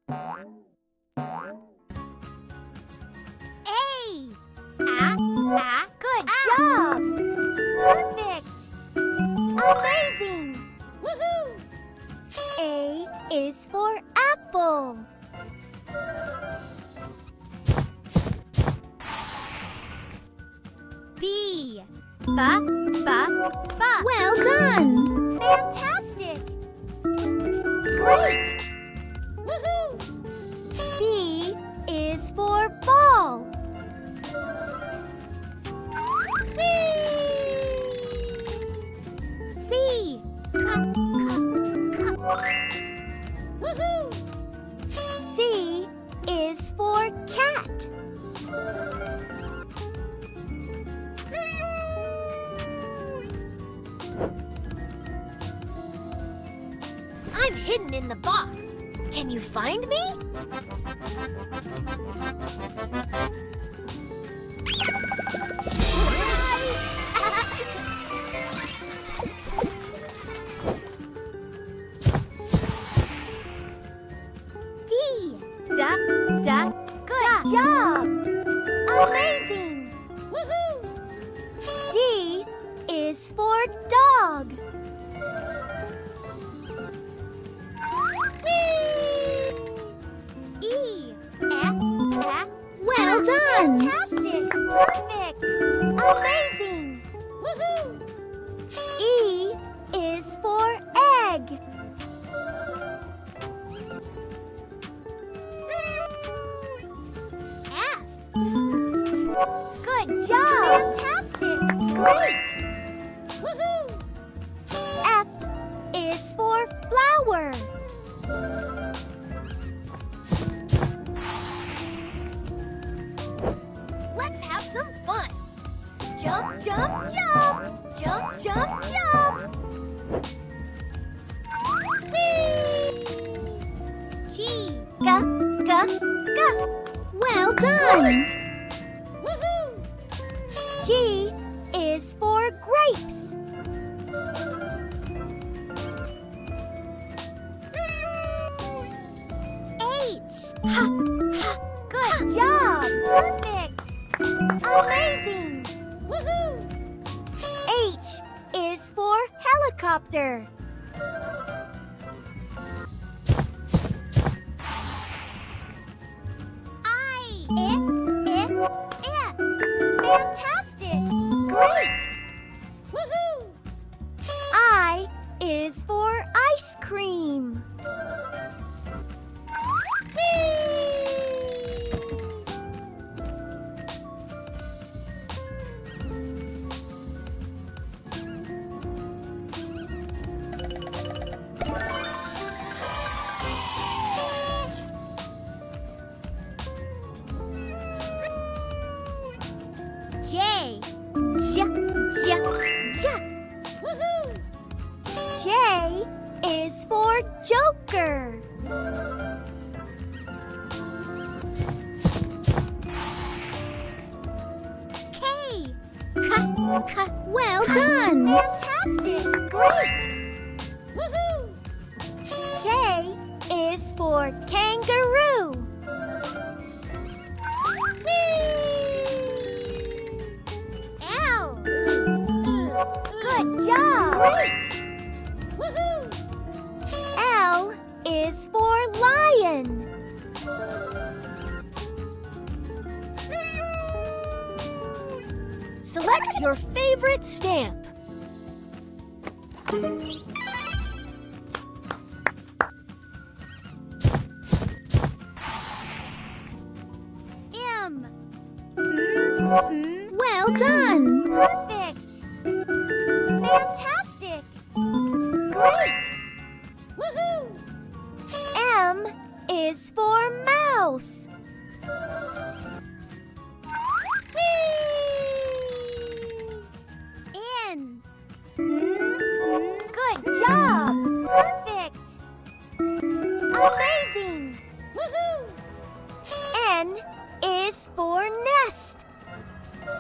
A. Good job! Perfect! Amazing! Woohoo! A is for apple. B. Ba. Well done! Fantastic! Great! Woohoo! B is for ball. C. Woohoo! C is for cat. I'm hidden in the box. Can you find me? D. Good job! Amazing! Woohoo! D is for dog. E. Well done! Fantastic! Perfect! Amazing! Woohoo! E is for egg. F. Good job! Fantastic! Great! Woohoo! F is for flower. Let's have some fun. Jump, jump, jump. Jump, jump, jump. Whee! G. Well done! Woohoo! G is for grapes. H. Good job! Perfect! Amazing! Woohoo! H is for helicopter. I. Fantastic! Great! Woohoo! I is for ice cream. J. Woohoo! J is for Joker. K. Well done! Fantastic! Great! Woohoo! K is for kangaroo. L. Good job! Great! Woohoo! L is for lion. Select your favorite stamp. M. Well done!